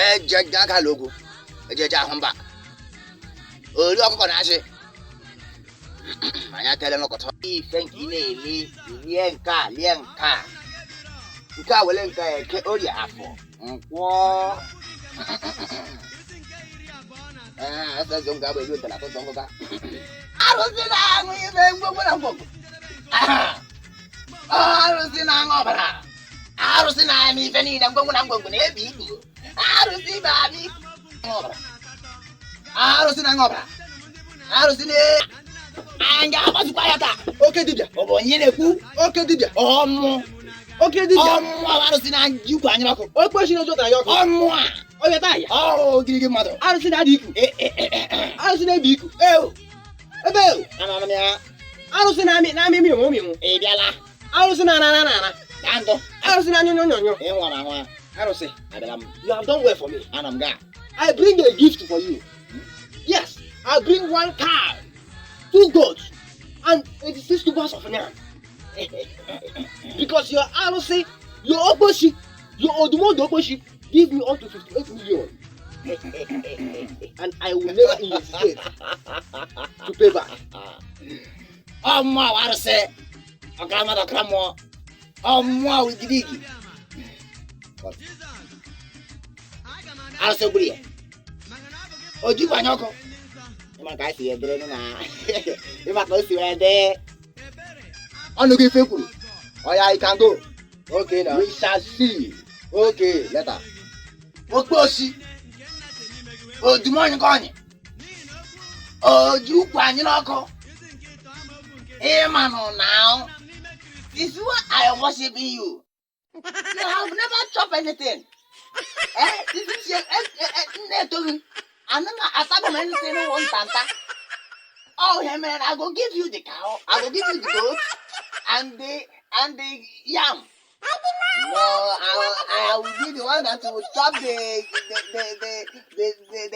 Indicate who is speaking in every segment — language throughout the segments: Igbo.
Speaker 1: ejeja ka logo ejeja humba ori ọkụkọ na-achị anya tele n'ọkọtọ ife nke ị na-ele lie nka nke a wele nke eke orie afọ nkwọ ese zo nga bụ elu ntala tọtọ ngụga arụsị na-aṅụ ife ngwongwo na ngwongwo arụsị na-aṅụ ọbara arụsị na-eme ife niile ngwongwo na ngwongwo na-ebi ibu arụsị ibe abi ọbara arụsị na-aṅụ ọbara arụsị anga agbazikwa ya taa oke dibịa ọ bụ onye na-ekwu oke dibịa ọmụ oke dibịa ọmụ arụsị na-ji ukwu anya ọkụ okpechi na ụjọ ya ọkụ ọmụ a onye taa ya ogirigi mmadụ arụsị na-adị iku arụsị na-ebi iku ebe anara m ya arụsị na-amị mmiri ụmụ ị bịala arụsị na-ana ka ndụ arụsị na nyonyonyo ị nwara nwa arụsị abịala m you have done well for me ana m ga I bring a gift for you yes I bring 1 cow 2 goats and 86 tubers of yam because your arụsị your okposhi your odumodo okposhi give me up to 58 million and I will never hesitate to pay back. Ọmụ a arụsị ọkaramada ọkaramụọ ọmụ a wigidigi arụsị gburu ya o jikwa anya ọkụ ịma ka esi edere na ịma ka o si wee dee ọnụ gị ife kwuru oya you can go okay now we shall see okay later okposhi odumonyi ka onye oji ukwu anyị n'ọkụ ịmanụ now this is why I worship you have never chop anything this is your netogi anana asago anything one tanta oh hey man I go give you the cow I go give you the goat and the yam no I will be the one that will chop the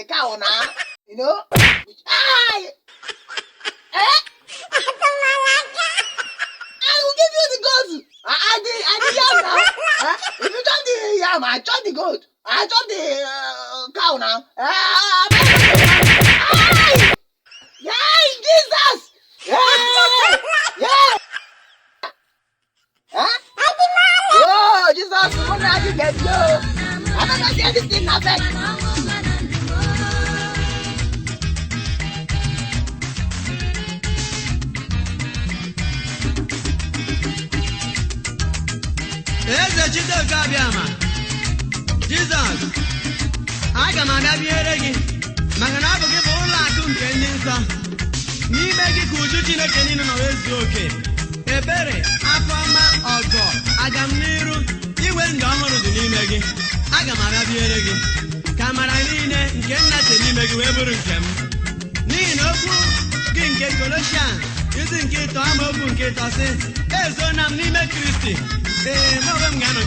Speaker 1: cow now you know I will give you the goat and the yam now if you chop the yam I chop the goat I chop the cow now Yay, Jesus! Yeah! Huh? Oh, Jesus, what did you get you? I don't know anything happen.
Speaker 2: Eze Chidebere abịama Jizọs aga m abịa biere gị maka na ọ bụ gị bụ ụlọ akụ nke ndị nsọ n'ime gị ka uju Chineke niile nọ wee zuo oke ebere afọma ọgọ aga m n'iru iwe ndụ ọhụrụ dị n'ime gị aga m abịa biere gị ka amara niile nke nna che n'ime gị wee bụrụ nke m n'ihi na okwu gị nke Kolosian isi nke 3 amaokwu nke 3 sị ezona m n'ime Kristi mụ onwe m ga-anọ